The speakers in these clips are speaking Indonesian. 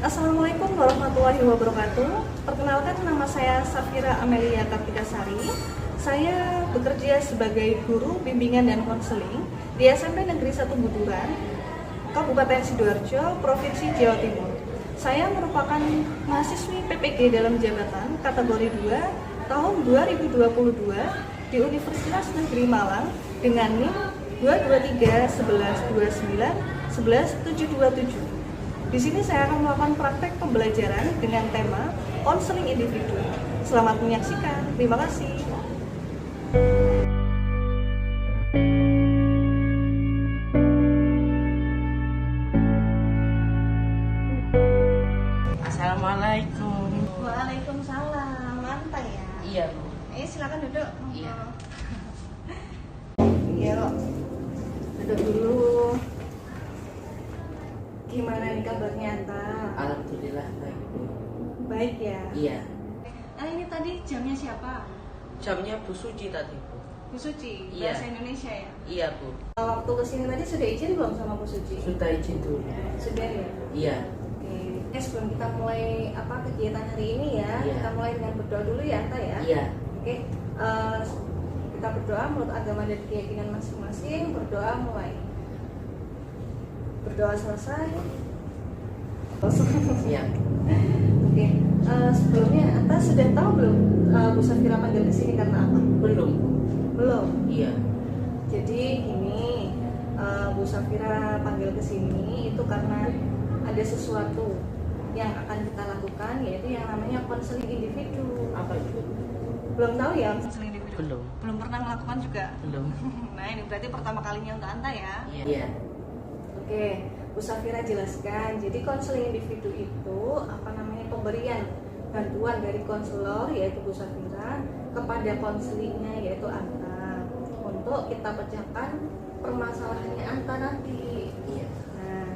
Assalamualaikum warahmatullahi wabarakatuh. Perkenalkan, nama saya Safira Amelia Kartikasari. Saya bekerja sebagai guru bimbingan dan konseling di SMP Negeri 1 Buturan, Kabupaten Sidoarjo, Provinsi Jawa Timur. Saya merupakan mahasiswi PPG dalam jabatan kategori 2 tahun 2022 di Universitas Negeri Malang dengan NIM 223 11 29 11 727. Di sini saya akan melakukan praktek pembelajaran dengan tema konseling individu. Selamat menyaksikan. Terima kasih. Assalamualaikum. Waalaikumsalam. Lantai ya? Iya, Bu. Silakan duduk. Iya. Iya, loh. Duduk dulu. Gimana nih kabarnya, Anta? Alhamdulillah baik, Bu. Baik ya? Iya. Ini tadi jamnya siapa? Jamnya Bu Suci tadi, Bu. Bu Suci, Iya. bahasa Indonesia ya? Iya, Bu. Waktu kesini tadi sudah izin belum sama Bu Suci? Sudah izin dulu. Sudah ya? Iya. Oke. Sebelum kita mulai kegiatan hari ini ya, Iya. kita mulai dengan berdoa dulu ya, Anta ya? Iya. Oke. Kita berdoa menurut agama dan keyakinan masing-masing. Berdoa mulai. Berdoa selesai. Iya. Oke. Sebelumnya Anta sudah tahu belum Bu Safira panggil ke sini karena apa? Belum. Belum. Iya. Jadi gini, Bu Safira panggil ke sini itu karena ada sesuatu yang akan kita lakukan, yaitu yang namanya konseling individu. Apa itu? Belum tahu ya konseling individu? Belum. Belum pernah melakukan juga? Belum. Nah, ini berarti pertama kalinya untuk Anta ya? Iya. Oke, Bu Safira jelaskan. Jadi konseling individu itu pemberian bantuan dari konselor yaitu Bu Safira kepada konselingnya yaitu Anta untuk kita pecahkan permasalahannya Anta nanti. Iya. Nah,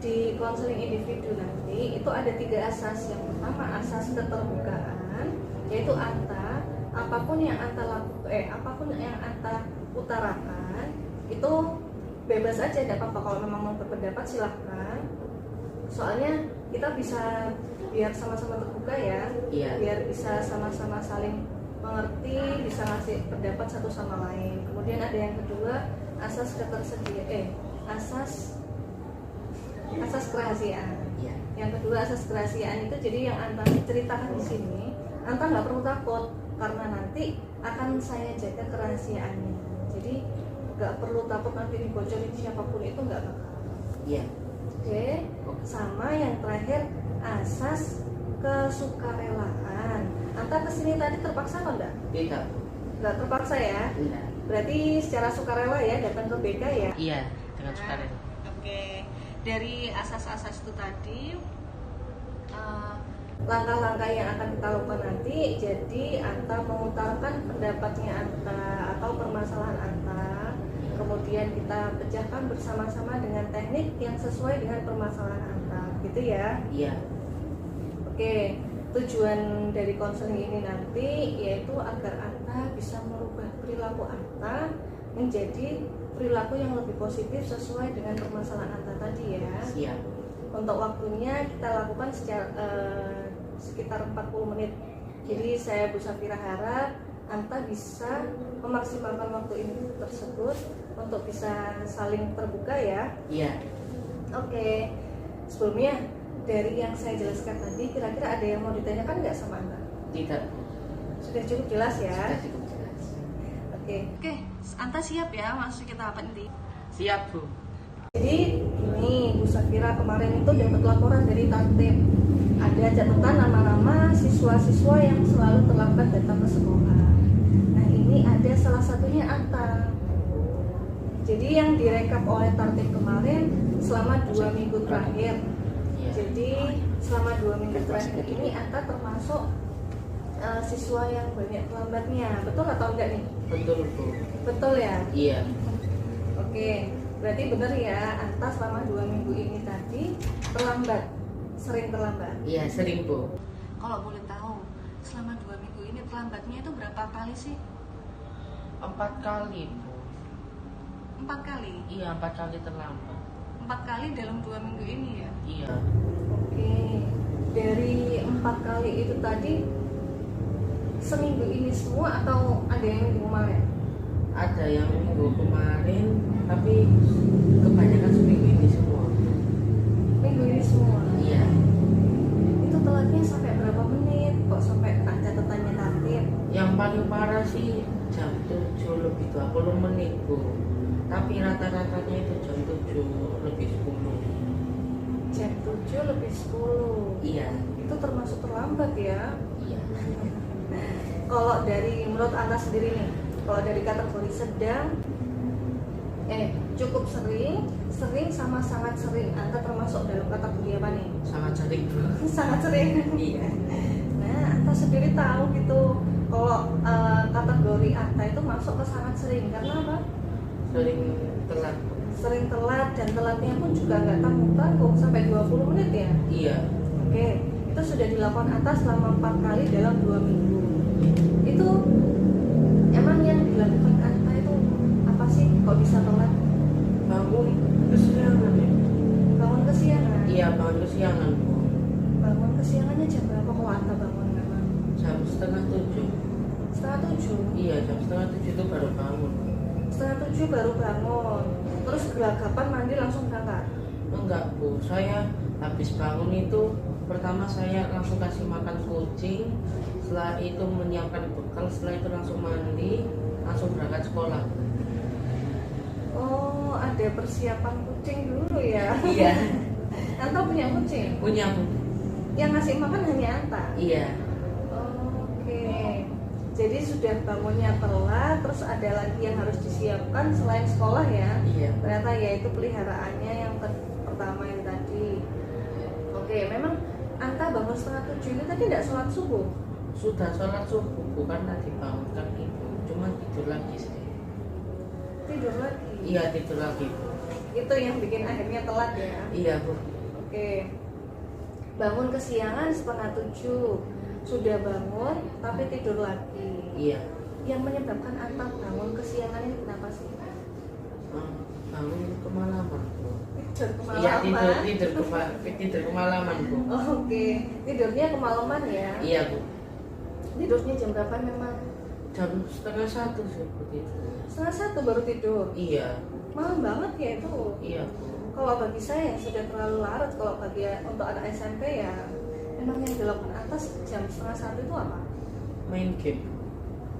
di konseling individu nanti itu ada 3 asas. Yang pertama asas keterbukaan, yaitu Anta apapun yang Anta utarakan itu bebas aja, tidak apa-apa. Kalau memang mau berpendapat silahkan. Soalnya kita bisa biar sama-sama terbuka ya, Iya. biar bisa sama-sama saling mengerti, bisa ngasih pendapat satu sama lain. Kemudian ada yang kedua asas asas kerahasiaan. Iya. Yang kedua asas kerahasiaan itu jadi yang Anta ceritakan di sini, Anta nggak perlu takut karena nanti akan saya jaga kerahasiaannya. Jadi nggak perlu takut nanti dibocorin siapapun, itu nggak bakal. Iya. Oke. Sama yang terakhir asas kesukarelaan. Anta kesini tadi terpaksa apa enggak? Tidak, Bu. Nggak terpaksa ya? Tidak. Berarti secara sukarela ya datang ke BK ya? Iya, dengan sukarela. Oke, dari asas-asas itu tadi, langkah-langkah yang akan kita lakukan nanti, jadi Anta mengutarakan pendapatnya Anta atau permasalahan Anta, kemudian kita pecahkan bersama-sama dengan teknik yang sesuai dengan permasalahan Anta, gitu ya? Iya. Oke, tujuan dari konseling ini nanti yaitu agar Anta bisa merubah perilaku Anta menjadi perilaku yang lebih positif sesuai dengan permasalahan Anta tadi ya. Siap. Untuk waktunya kita lakukan sekitar 40 menit. Jadi saya Bu Safira harap Anta bisa memaksimalkan waktu ini tersebut untuk bisa saling terbuka ya. Iya. Oke, sebelumnya dari yang saya jelaskan tadi, kira-kira ada yang mau ditanyakan nggak sama Anta? Tidak, Bu. Sudah cukup jelas ya? Sudah cukup jelas. Oke, Anta siap ya masuk kita apa nanti? Siap, Bu. Jadi ini Bu Safira kemarin itu dapat laporan dari Tatip. Ada catatan nama-nama siswa-siswa yang selalu terlambat datang ke sekolah. Nah ini ada salah satunya Anta. Jadi yang direkap oleh Tatip kemarin selama 2 minggu terakhir. Iya. Jadi selama 2 minggu terakhir ini Anta termasuk siswa yang banyak terlambatnya. Betul atau enggak nih? Betul, Bu. Betul ya? Iya. Oke, berarti benar ya Anta selama 2 minggu ini tadi terlambat, sering terlambat. Iya, sering, Bu. Kalau boleh tahu, selama 2 minggu ini terlambatnya itu berapa kali sih? 4 kali, Bu. 4 kali? Iya, 4 kali terlambat. 4 kali dalam 2 minggu ini ya? Iya. Oke. itu tadi seminggu ini semua atau ada yang minggu kemarin? Ada yang minggu kemarin, tapi kebanyakan seminggu ini semua. Minggu ini semua. Iya. Itu telatnya sampai berapa menit? Kok sampai tak catatannya target? Yang paling parah sih jam 7 lebih 20 menit Bu. Tapi rata-ratanya itu jam 7 lebih 10. Jam 7 lebih 10. Iya. Itu termasuk terlambat ya? Iya. Kalau dari menurut Anda sendiri nih, kalau dari kategori sedang, cukup sering, sering sama sangat sering, Anda termasuk dalam kategori apa nih? Sangat sering Bu. Sangat sering. Iya. Nah, Anda sendiri tahu gitu, kalau kategori Anda itu masuk ke sangat sering, karena apa? Sering telat. Sering telat, dan telatnya pun juga nggak tanggung-tanggung sampai 20 menit ya? Iya. Oke, itu sudah dilakukan Anda selama 4 kali dalam 2 minggu. Itu emang yang dilakukan Anta itu apa sih kok bisa telat? Bangun kesiangan ya. Bangun kesiangan? Iya, bangun kesiangan Bu. Bangun kesiangannya jam berapa kok Anta bangun memang? Jam setengah 7. Setengah 7? Iya, jam setengah 7 itu baru bangun. Setengah 7 baru bangun, terus gelagapan mandi langsung berangkat? Enggak Bu, saya habis bangun itu pertama saya langsung kasih makan kucing, setelah itu menyiapkan bekal, setelah itu langsung mandi, langsung berangkat sekolah. Oh, ada persiapan kucing dulu ya? Iya. Anta punya kucing? Punya Bu. Yang ngasih makan hanya Anta? Iya. Oke, jadi sudah bangunnya telat, terus ada lagi yang harus disiapkan selain sekolah ya? Iya. Ternyata yaitu peliharaannya yang pertama yang tadi. Oke, memang Anta bangun setengah 7 ini tadi tidak sholat subuh? Sudah sholat subuh, bukan tadi bangunkan ibu, cuma tidur lagi saya. Tidur lagi? Iya, tidur lagi Bu. Itu yang bikin akhirnya telat ya? Iya Bu. Oke, bangun kesiangan setengah 7, sudah bangun tapi tidur lagi. Iya. Yang menyebabkan Anta bangun kesiangan ini kenapa sih? Bangun kemalaman Bu. Tidur Iya, kemalaman? tidur kemalaman Bu. Oke, tidurnya kemalaman ya? Iya Bu. Tidurnya jam berapa memang? Jam setengah 1 sih Bu tidur. Setengah 1 baru tidur? Iya. Malam banget ya itu? Iya Bu. Kalau bagi saya sudah terlalu larut. Kalau bagi untuk anak SMP ya memang yang dilakukan atas jam setengah 1 itu apa? Main game.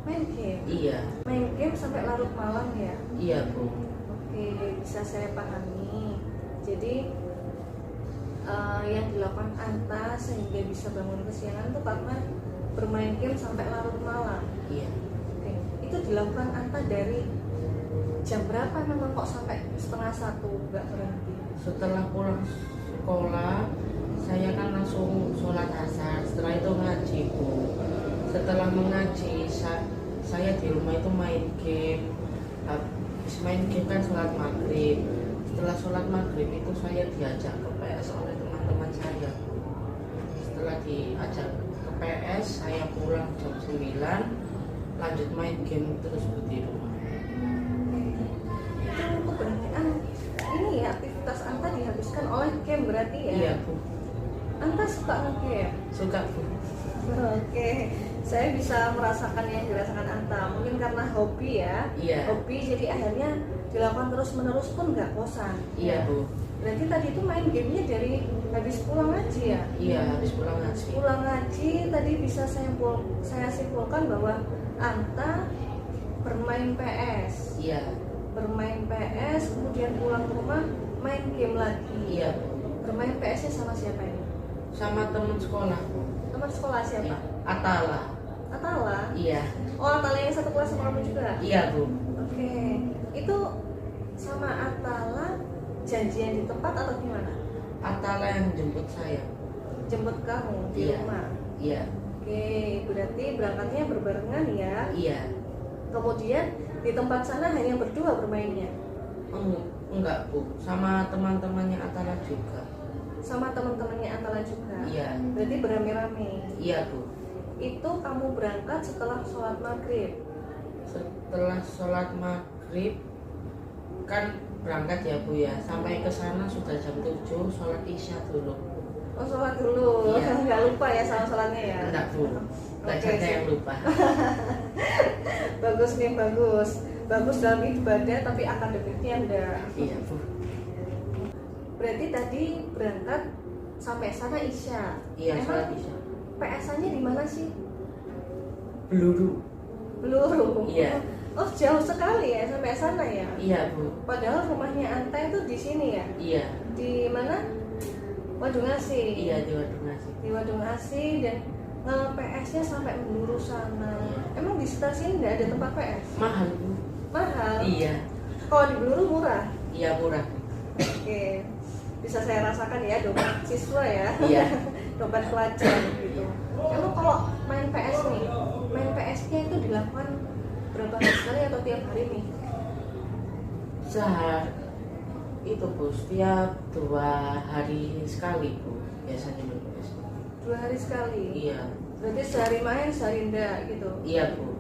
Main game? Iya. Main game sampai larut malam ya? Iya Bu. Oke, bisa saya pahami. Jadi yang dilakukan Anta sehingga bisa bangun kesiangan itu karena bermain game sampai larut malam. Iya. Oke, itu dilakukan Anta dari jam berapa memang kok sampai setengah 1 nggak berhenti? Setelah pulang sekolah, saya kan langsung sholat asar. Setelah itu ngaji Bu. Setelah mengaji, saya di rumah itu main game. Habis main game kan sholat maghrib. Setelah sholat maghrib itu saya diajak ke PS oleh teman-teman saya. Setelah diajak ke PS, saya pulang jam 9, lanjut main game terus di rumah. Itu kebanyakan ini ya, aktivitas Anta dihabiskan oleh game berarti ya? Iya Bu. Anta suka nge-game? Suka Bu. Oke, saya bisa merasakan yang dirasakan Anta. Mungkin karena hobi ya? Iya. Hobi jadi akhirnya dilakukan terus-menerus pun nggak bosan. Iya Bu. Berarti tadi itu main gamenya dari habis pulang ngaji ya? Iya, habis pulang ngaji. Pulang ngaji tadi bisa saya simpulkan bahwa Anta bermain PS. Iya. Bermain PS, kemudian pulang ke rumah main game lagi. Iya Bu. Bermain PS-nya sama siapa ini? Sama teman sekolah Bu. Teman sekolah siapa? Atala. Atala? Iya. Oh, Atala yang satu kelas sama kamu juga? Iya Bu. Oke, itu sama Atala janjian di tempat atau gimana? Atala yang jemput saya. Jemput kamu di Iya. rumah? Iya. Oke, berarti berangkatnya berbarengan ya? Iya. Kemudian di tempat sana hanya berdua bermainnya? Enggak Bu, sama teman-temannya Atala juga. Sama teman-temannya Atala juga? Iya. Berarti beramai-ramai? Iya Bu. Itu kamu berangkat setelah sholat maghrib? Setelah sholat maghrib kan berangkat ya Bu ya. Sampai ke sana sudah jam 7, sholat isya dulu. Oh, sholat dulu? Iya. Nggak lupa ya salah-salahnya ya. Enggak Bu, belajarnya sip. yang lupa. Bagus nih, bagus dalam ibadah tapi akademiknya enggak. Iya Bu. Berarti tadi berangkat sampai sana Isya. Iya, Emang sholat Isya. PSA-nya di mana sih? Peluru. Peluru. Iya. Oh, jauh sekali ya sampai sana ya. Iya Bu. Padahal rumahnya Anta itu di sini ya. Iya. Di mana? Wadungasih. Iya di Wadungasih. Di Wadungasih dan PS-nya sampai Peluru sana. Iya. Emang di sekitar sini nggak ada tempat PS? Mahal Bu. Mahal. Iya. Kalau di Peluru murah. Iya murah. Oke. Bisa saya rasakan ya dompet siswa ya. Iya. Dompet pelajar gitu. Emang kalau main PS nih, main PS-nya itu dilakukan berapa hari sekali atau tiap hari nih? Sehari itu Bu, setiap 2 hari sekali Bu biasanya main PS. 2 hari sekali. Iya. Berarti sehari main, sehari enggak gitu. Iya Bu.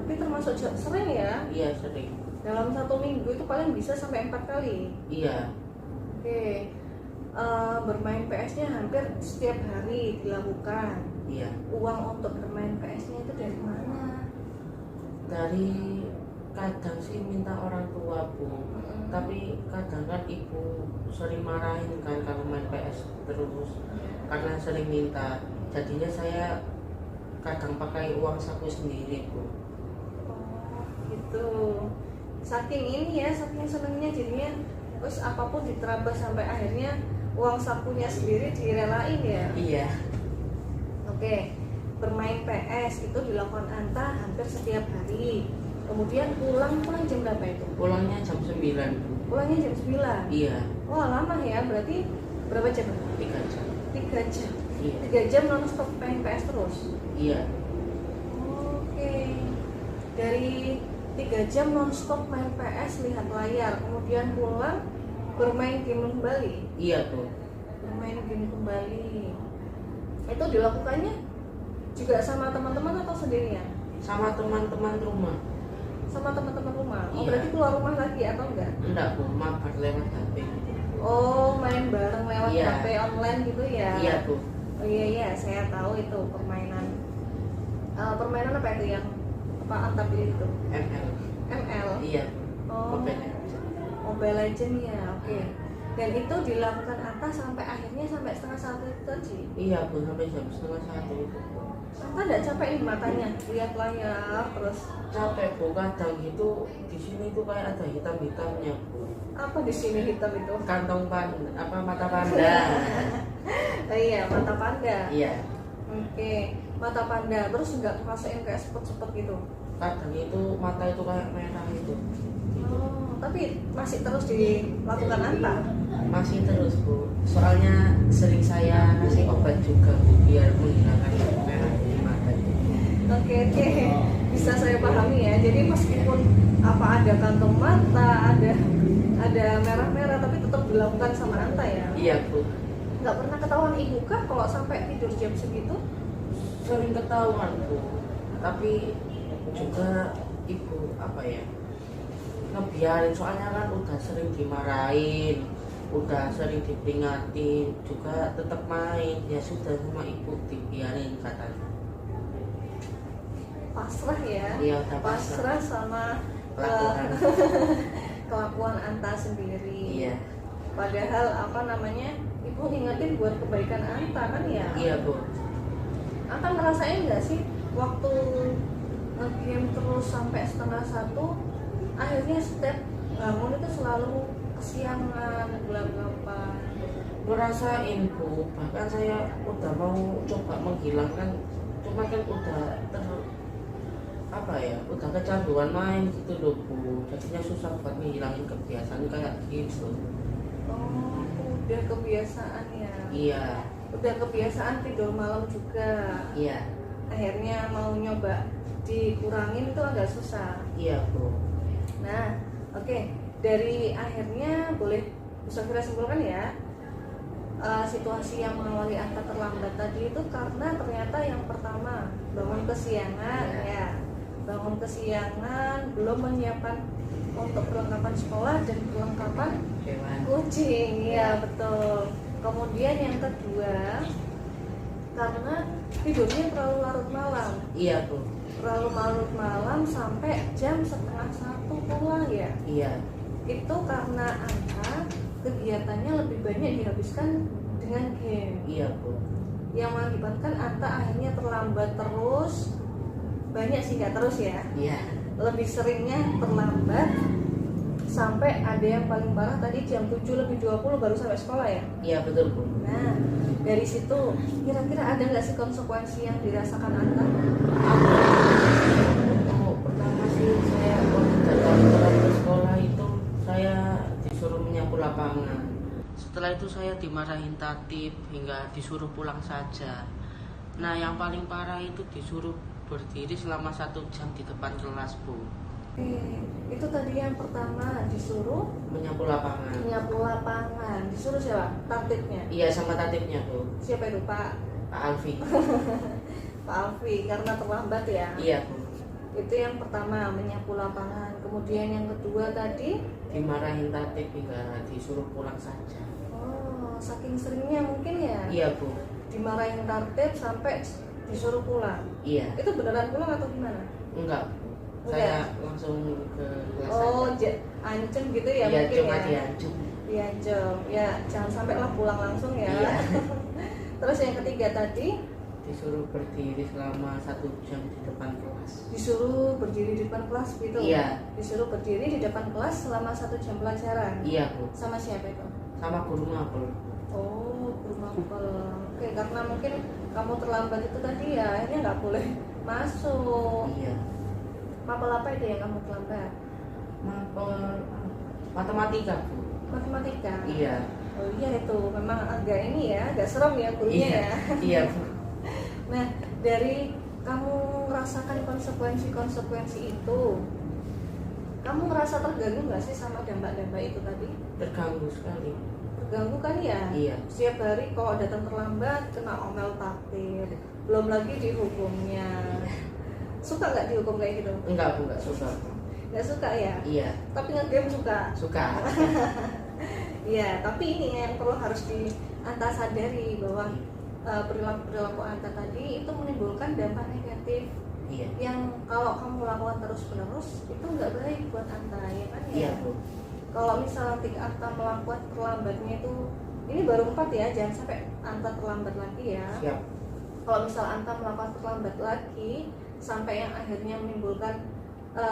Tapi termasuk sering ya. Iya sering. Dalam 1 minggu itu paling bisa sampai 4 kali. Iya. Oke. Bermain PS-nya hampir setiap hari dilakukan. Iya. Uang untuk bermain PS-nya itu dari mana? Dari kadang sih minta orang tua Bu, tapi kadang kan ibu sering marahin kan kalau main PS terus karena sering minta. Jadinya saya kadang pakai uang saku sendiri Bu. Oh, gitu. Saking ini ya, saking senengnya jadinya terus apapun diterabas sampai akhirnya uang sakunya sendiri direlain ya. Iya. Oke, bermain PS itu dilakukan Anta hampir setiap hari. Kemudian pulang jam berapa itu? Pulangnya jam 9 Bu. Pulangnya jam 9. Iya. Wah, lama ya, berarti berapa jam? 3 jam. 3 jam. Iya. 3 jam non-stop main PS terus? Iya. Oke. Dari 3 jam non-stop main PS, lihat layar, kemudian pulang bermain game kembali. Iya Bu. Bermain game kembali. Itu dilakukannya juga sama teman-teman atau sendirian? Sama teman-teman rumah. Sama teman-teman rumah. Oh, Iya. berarti keluar rumah lagi atau enggak? Enggak Bu, mabar lewat HP. Oh, main bareng lewat Iya. HP online gitu ya? Iya Bu. Oh iya, saya tahu itu permainan. Permainan apa itu yang apa Anta pilih itu? ML. ML. Iya. Oh, Mobile Legends. Mobile Legend ya, oke. Dan itu dilakukan Anta sampai akhirnya sampai 12:30 itu tadi. Iya Bu, sampai jam 12:30 itu. Anta nggak capek nih matanya lihat layar terus? Capek Bu, kadang gitu di sini tuh kayak ada hitam-hitamnya Bu. Apa di sini hitam itu? Kantong panda, apa mata panda. Oh, iya, mata panda. Iya. Oke, mata panda. Terus nggak ngerasain kayak sepet-sepet gitu? Kadang itu mata itu kayak merah itu. Oh, tapi masih terus dilakukan Anta? Masih terus Bu. Soalnya sering saya kasih obat juga Bu biar menghilangkan merah di mata itu. Oke, bisa saya pahami ya. Jadi meskipun apa ada kantong mata, ada merah-merah, tapi tetap dilakukan sama Anta ya. Iya Bu. Nggak pernah ketahuan ibu kah kalau sampai tidur jam segitu? Sering ketahuan Bu. Tapi juga ibu apa ya? Ngebiarin, soalnya kan udah sering dimarahin, udah sering diperingatin, juga tetap main. Ya sudah, sama ibu dibiarin katanya. Pasrah ya. Iya, udah pasrah sama Kelakuan. kelakuan Anta sendiri. Iya. Padahal apa namanya, ibu ingetin buat kebaikan Anta kan ya. Iya Bu. Anta ngerasain nggak sih waktu nge-game terus sampai 12:30, akhirnya setiap bangun itu selalu kesiangan, gelap-gelapan? Ngerasain Bu, bahkan saya udah mau coba menghilangkan, cuma kan udah udah kecanduan main gitu loh Bu, jadinya susah buat menghilangin kebiasaan kayak gitu. Oh, udah kebiasaan ya. Iya. Udah kebiasaan tidur malam juga. Iya. Akhirnya mau nyoba dikurangin itu agak susah. Iya Bu. Nah, oke. Dari akhirnya boleh bisa kita simpulkan ya, situasi yang mengawali Anta terlambat tadi itu karena ternyata yang pertama bangun kesiangan ya, bangun kesiangan, belum menyiapkan untuk perlengkapan sekolah dan perlengkapan kucing ya betul. Kemudian yang kedua karena Tidurnya terlalu larut malam. Iya Bu. Terlalu larut malam sampai jam setengah 1 pulang ya. Iya. Itu karena Anta kegiatannya lebih banyak dihabiskan dengan game. Iya Bu. Yang mengakibatkan Anta akhirnya terlambat terus. Banyak sih, nggak terus ya. Iya. Lebih seringnya terlambat sampai ada yang paling parah tadi jam 7:20 baru sampai sekolah ya. Iya betul Bu. Nah, dari situ kira-kira ada nggak sih konsekuensi yang dirasakan Anta? Oh, pertama sih saya waktu datang ke sekolah itu saya disuruh menyapu lapangan. Setelah itu saya dimarahin tatib hingga disuruh pulang saja. Nah yang paling parah itu disuruh berdiri selama 1 jam di depan kelas Bu. Itu tadi yang pertama disuruh Menyapu lapangan. menyapu lapangan. Disuruh siapa? Tatibnya. Iya sama tatibnya Bu. Siapa itu Pak? Pak Alfi. Pak Alfi, karena terlambat ya. Iya Bu. Itu yang pertama, menyapu lapangan. Kemudian yang kedua tadi, Dimarahin tatib hingga disuruh pulang saja. oh saking seringnya mungkin ya. Iya Bu. Dimarahin tatib sampai disuruh pulang. Iya. Itu beneran pulang atau gimana? Enggak Bu. Enggak. Saya langsung ke kelas Oh, saja. ancem gitu ya Iya mungkin cuma ya. diancam. Diancem. Ya, jangan sampai lah pulang langsung ya. Iya. Terus yang ketiga tadi, Disuruh berdiri selama 1 jam di depan kelas. disuruh berdiri di depan kelas gitu. Iya. Disuruh berdiri di depan kelas selama 1 jam pelajaran. Iya Bu. Sama siapa itu? Sama guru mapel. Oh, guru mapel. Oke, karena mungkin kamu terlambat itu tadi ya, akhirnya nggak boleh masuk. Iya. Mapel apa itu yang kamu terlambat? Mapel matematika Bu. Matematika. Iya. Oh iya, itu memang agak ini ya, agak serem ya gurunya Iya. ya. Iya Bu. Nah, dari kamu merasakan konsekuensi-konsekuensi itu, kamu merasa terganggu nggak sih sama dampak-dampak itu tadi? Terganggu sekali. Terganggu kan ya? Iya. Setiap hari kalau datang terlambat kena omel takdir, belum lagi dihukumnya. Suka nggak dihukum kayak gitu? Enggak Bu, enggak suka Bu. Nggak suka ya? Iya. Tapi nge-game suka? Suka. Iya, tapi ini yang perlu harus Anta sadari bahwa perilaku Anta tadi itu menimbulkan dampak negatif Iya. yang kalau kamu lakukan terus-menerus itu nggak baik buat Anta, ya kan ya? Iya Bu. Kalau misalnya nanti Anta melakukan terlambatnya itu, ini baru 4 ya, jangan sampai Anta terlambat lagi ya. Siap. Kalau misal Anta melakukan terlambat lagi sampai yang akhirnya menimbulkan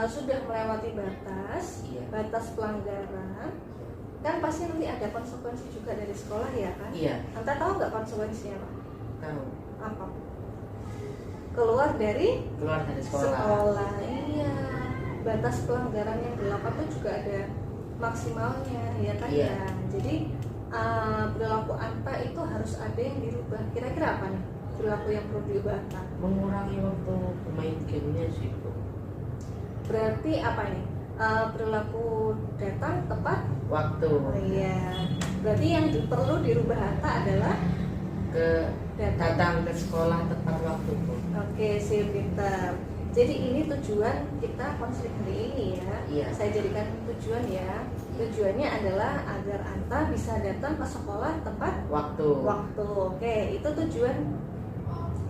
sudah melewati batas, Iya. batas pelanggaran, kan pasti nanti ada konsekuensi juga dari sekolah ya kan? Iya. Anta tahu nggak konsekuensinya apa? Tahu. Apa? Keluar dari Keluar dari sekolah. iya. Batas pelanggaran yang dilakukan itu juga ada maksimalnya, ya kan Iya. ya. Jadi perilaku Anta itu harus ada yang dirubah. Kira-kira apa nih perilaku yang perlu diubah Anta? Mengurangi waktu bermain gamenya sih Bu. Berarti apa nih? Perilaku datang tepat Waktu. Oh iya. Berarti yang perlu dirubah Anta adalah Ke datang. datang ke sekolah tepat waktu Bu. Oke, sip, pintar. Jadi ini tujuan kita konseling hari ini ya. Iya. Saya jadikan tujuan ya. Tujuannya adalah agar Anta bisa datang ke sekolah tepat Waktu. waktu. Oke, itu tujuan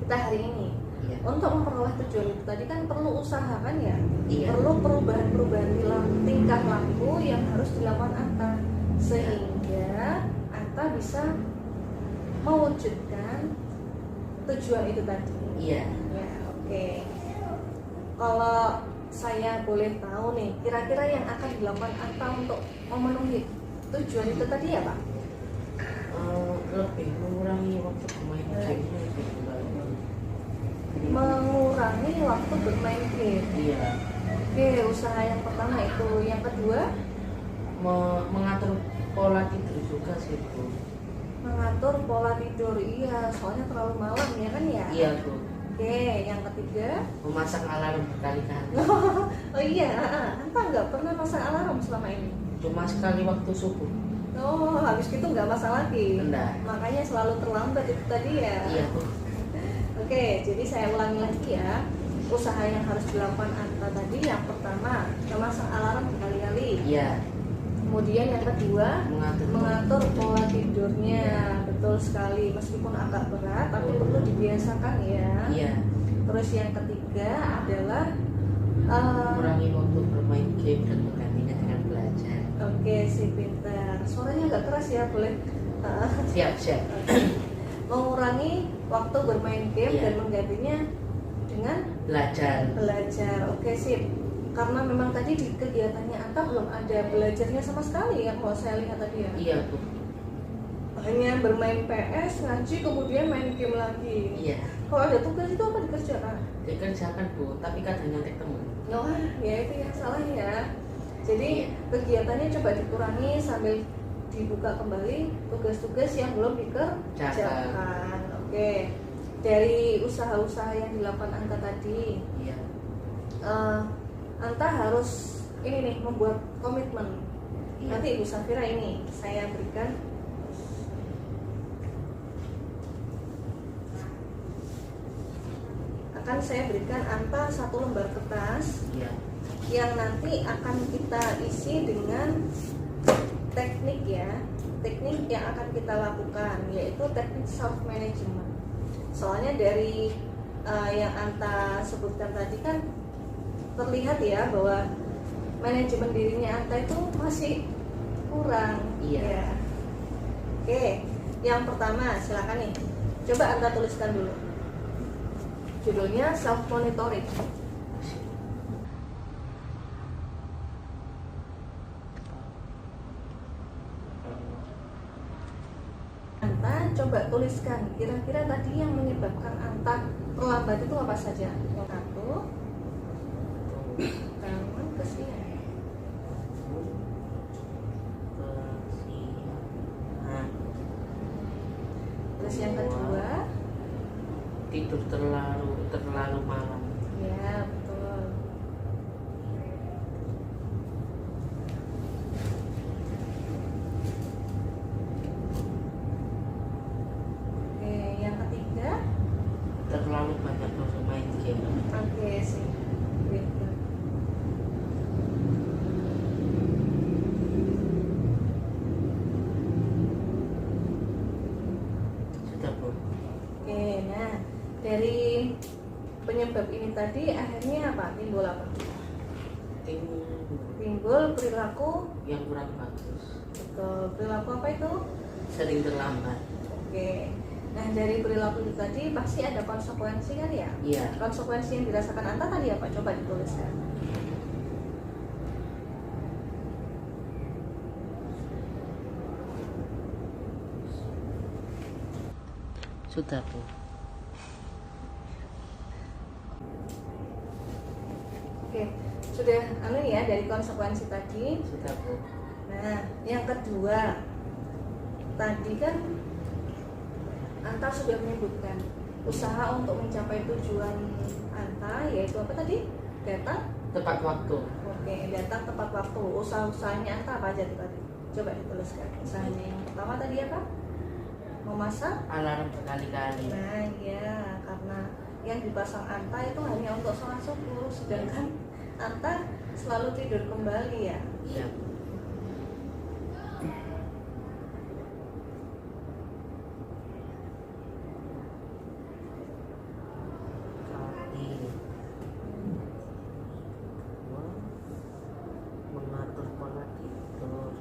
kita hari ini. Iya. Untuk memperoleh tujuan itu tadi kan perlu usaha kan ya. Iya. Perlu perubahan-perubahan tingkah laku yang harus dilakukan Anta sehingga Anta bisa mewujudkan tujuan itu tadi. Iya. Ya, oke. Kalau saya boleh tahu nih, kira-kira yang akan dilakukan Anta untuk memenuhi tujuan itu tadi ya Pak? Lebih mengurangi waktu bermain gamenya sih Bu. Mengurangi waktu bermain game. Iya. Oke, usaha yang pertama itu. Yang kedua, Mengatur pola tidur juga sih Bu. mengatur pola tidur. Iya, soalnya terlalu malam ya kan ya? Iya Bu. Oke, yang ketiga, Memasang alarm berkali-kali. oh iya, Anta nggak pernah pasang alarm selama ini. Cuma sekali waktu subuh. Oh, habis itu nggak pasang lagi. Enggak. Makanya selalu terlambat itu tadi ya. Iya Bu. Oke, jadi saya ulangi lagi ya. Usaha yang harus dilakukan Anta tadi, yang pertama, memasang alarm berkali-kali. Iya. Kemudian yang kedua, Mengatur. mengatur pola tidurnya. Betul sekali, meskipun agak berat tapi perlu dibiasakan membiasakan ya. Iya. Terus yang ketiga adalah Kurangi waktu bermain game dan menggantinya dengan belajar. oke, si pintar. Suaranya agak keras ya, boleh. Siap. Mengurangi waktu bermain game Iya. dan menggantinya dengan Belajar. Oke, sip. Karena memang tadi di kegiatannya Anta belum ada belajarnya sama sekali ya, kalau saya lihat tadi ya. Iya Bu. Hanya bermain PS, ngaji, kemudian main game lagi. Iya. Kalau ada tugas itu apa dikerjakan? Dikerjakan Bu, tapi kadang nyontek temen. Oh, ya itu yang salah ya. Jadi Iya. kegiatannya coba dikurangi sambil dibuka kembali tugas-tugas yang belum dikerjakan. Oke. Dari usaha-usaha yang dilakukan Anta tadi, Iya. Anta harus ini nih membuat komitmen. Iya. Nanti Ibu Safira ini saya berikan akan saya berikan Anta satu lembar kertas Iya. yang nanti akan kita isi dengan teknik ya, teknik yang akan kita lakukan yaitu teknik self management. Soalnya dari yang Anta sebutkan tadi kan terlihat ya bahwa manajemen dirinya Anta itu masih kurang. Iya. Ya. Oke, yang pertama silakan nih, coba Anta tuliskan dulu. Judulnya self monitoring. Anta coba tuliskan kira-kira tadi yang menyebabkan Anta terlambat itu apa saja. Yang satu, bangun kesiangan. Terus yang kedua, Tidur terlalu malam. ya betul. Oke, yang ketiga, Terlalu banyak bermain game. oke sih. Gitu. Sudah Bu. Oke, nah dari penyebab ini tadi akhirnya apa? Timbul apa? Timbul perilaku. Yang kurang bagus. Betul. Perilaku apa itu? Sering terlambat. Oke. Nah dari perilaku itu tadi pasti ada konsekuensi kan ya? Iya. Konsekuensi yang dirasakan Anta tadi apa? Coba dituliskan. Sudah Bu. Oke, sudah anu ya dari konsekuensi tadi. Sudah Bu. Nah, yang kedua tadi kan Anta sudah menyebutkan usaha untuk mencapai tujuan Anta yaitu apa tadi? Datang. Tepat waktu. Oke, datang tepat waktu. Usaha-usahanya Anta apa aja tuh tadi? Coba dituliskan. Usahanya yang pertama tadi apa? Memasak. Alarm berkali-kali. Nah, ya karena yang dipasang Anta itu hanya untuk sholat subuh, sedangkan Anta selalu tidur kembali ya. Iya Bu. Kali dua, mengatur pola tidur.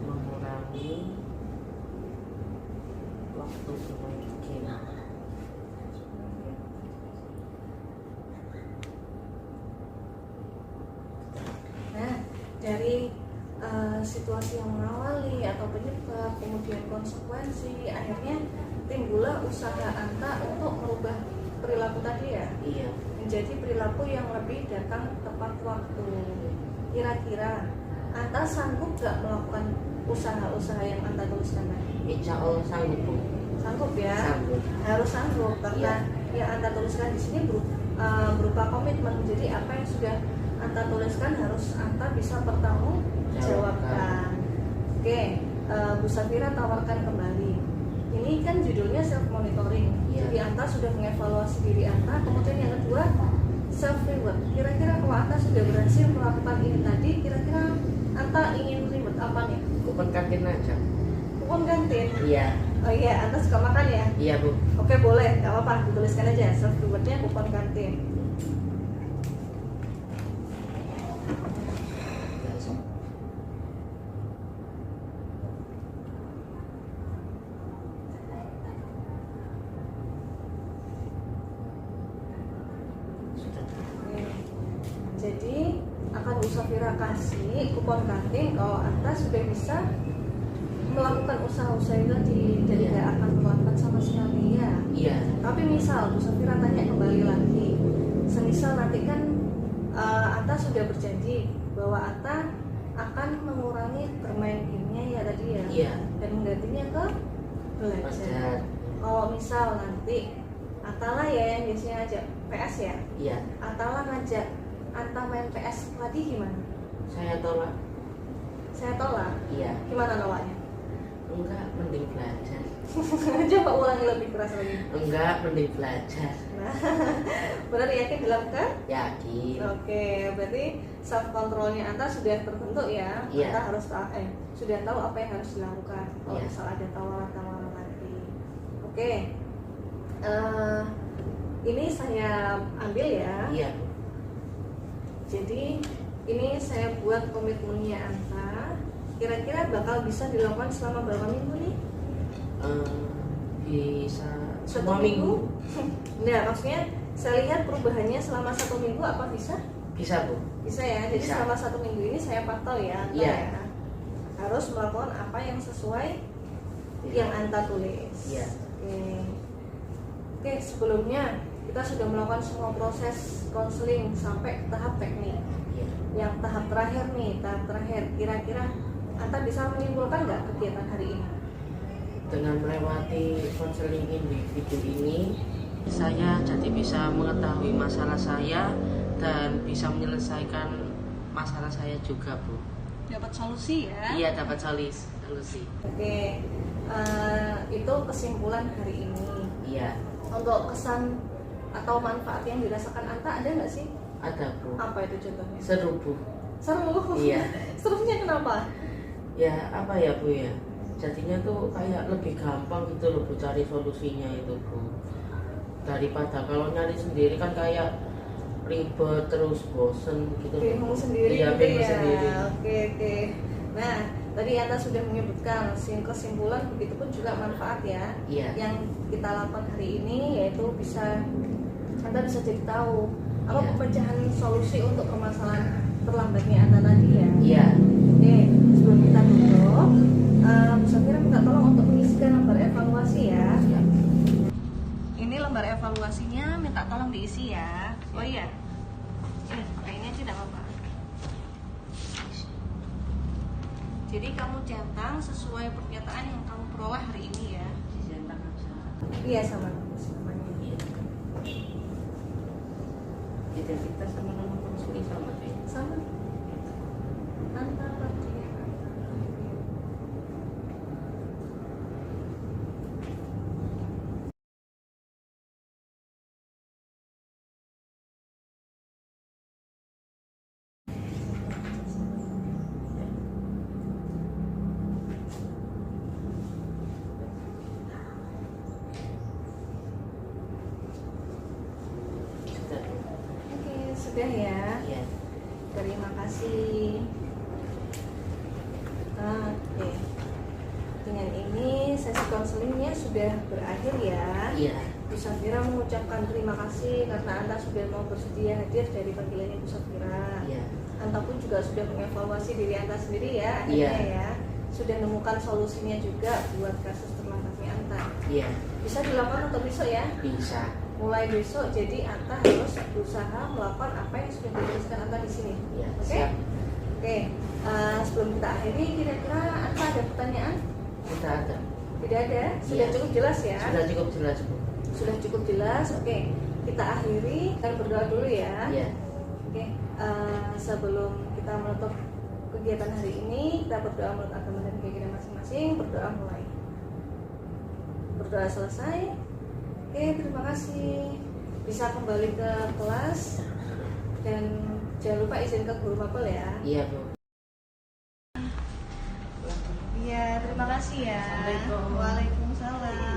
Mengurangi waktu bermain game. Nah, dari situasi yang mengawali atau penyebab, kemudian konsekuensi, akhirnya timbullah usaha Anta untuk merubah perilaku tadi ya, Iya. menjadi perilaku yang lebih datang tepat waktu. Kira-kira Anta sanggup gak melakukan usaha-usaha yang Anta tuliskan tadi? Insya Allah sanggup Bu. Sanggup ya? Sanggup. Harus sanggup karena yang Anta tuliskan di sini berupa komitmen. Jadi apa yang sudah Anta tuliskan harus Anta bisa pertanggungjawabkan. Oke, Bu Safira tawarkan kembali. Ini kan judulnya self monitoring. Iya. Jadi Anta sudah mengevaluasi diri Anta. Kemudian yang kedua self reward. Kira-kira kalau Anta sudah berhasil melakukan ini tadi, kira-kira Anta ingin reward apa nih? Kupon kantin aja. Kupon kantin? Iya. Oh iya, Anta suka makan ya? Iya Bu. Oke boleh, gak apa-apa, dituliskan aja self rewardnya kupon kantin. Jadi akan Bu Safira kasih kupon kantin kalau Anta sudah bisa melakukan usaha-usaha itu tadi, jadi Iya. nggak akan melakukan sama sekali ya. Iya. Tapi misal Bu Safira tanya kembali lagi, semisal nanti kan Anta sudah berjanji bahwa Anta akan mengurangi bermain gamenya ya tadi ya, Iya. dan menggantinya ke belajar. Belajar. Kalau misal nanti Anta lah ya yang biasanya ngajak PS ya, Iya. Anta lah ngajak Anta main PS lagi gimana? Saya tolak. Saya tolak. Iya. Gimana nolaknya? Enggak, mending belajar. Coba ulangi lebih keras lagi. Enggak, mending belajar. Nah, benar yakin dilakukan? Yakin. Oke, berarti self controlnya Anta sudah terbentuk ya. Iya. Anta harus sudah tahu apa yang harus dilakukan. Kalau Iya. misal ada tawaran-tawaran lagi. Oke. Ini saya ambil ya. Iya. Jadi ini saya buat komitmennya Anta. Kira-kira bakal bisa dilakukan selama berapa minggu nih? Bisa Satu semua minggu. Nah, maksudnya saya lihat perubahannya selama 1 minggu apa bisa? Bisa Bu. Bisa ya. Jadi Bisa. selama 1 minggu ini saya pantau ya Anta Iya. ya. Harus melakukan apa yang sesuai Iya. yang Anta tulis. Iya. Oke, sebelumnya kita sudah melakukan semua proses konseling sampai tahap teknik. Iya. Yang tahap terakhir nih, tahap terakhir. Kira-kira Anta bisa menyimpulkan nggak kegiatan hari ini? Dengan melewati konseling individu ini, saya jadi bisa mengetahui masalah saya dan bisa menyelesaikan masalah saya juga Bu. Dapat solusi ya? Iya, dapat solusi. Oke, itu kesimpulan hari ini. Iya. Untuk kesan atau manfaat yang dirasakan Anta ada nggak sih? Ada Bu. Apa itu contohnya? Seru Bu. Seru. Iya. Serunya kenapa? Ya apa ya Bu ya, jadinya tuh kayak lebih gampang gitu loh Bu cari solusinya itu Bu, daripada kalau nyari sendiri kan kayak ribet terus bosen gitu. Bingung sendiri Iya, gitu bingung ya. sendiri. Oke. Nah, tadi Anta sudah menyebutkan kesimpulan, begitupun juga manfaat ya. Iya. Yang kita lakukan hari ini yaitu Anta bisa jadi tahu apa Iya. pemecahan solusi untuk permasalahan terlambatnya Anta tadi ya. Iya. Oke, sebelum kita tutup, Bu Safira minta tolong untuk mengisikan lembar evaluasi ya. Iya. Ini lembar evaluasinya, minta tolong diisi ya. Oh iya, pakai ini aja tidak apa-apa. Jadi kamu centang sesuai pernyataan yang kamu peroleh hari ini ya. Dicetak aja. Iya sama namanya. Iya. Identitas sama nama konsuli sama deh. Sama. Anta Patria. Sudah. Oke, sudah ya. Iya. Terima kasih. Oke. Dengan ini sesi konselingnya sudah berakhir ya. Iya. Bu Safira mengucapkan terima kasih karena Anta sudah mau bersedia hadir dari panggilannya Bu Safira. Iya. Anta pun juga sudah mengevaluasi diri Anta sendiri ya, akhirnya Iya. ya. Sudah menemukan solusinya juga buat kasus terlambatnya Anta. Iya. Bisa dilakukan untuk besok ya. Bisa. Mulai besok jadi Anta harus berusaha melakukan apa yang sudah dituliskan Anta di sini. Iya. Oke? Siap. Oke. Sebelum kita akhiri, kira-kira Anta ada pertanyaan? Kita ada. Tidak ada? Sudah Iya. cukup jelas ya? Sudah cukup jelas Bu. Sudah cukup jelas. Oke. Kita akhiri, kita berdoa dulu ya. Iya. Oke. Sebelum kita menutup kegiatan hari ini, kita berdoa menurut agama dan keyakinan masing-masing. Berdoa mulai. Berdoa selesai. Oke, terima kasih. Bisa kembali ke kelas. lupa izin ke guru mapel ya. Iya Bu. Iya, terima kasih ya. Assalamualaikum. Waalaikumsalam.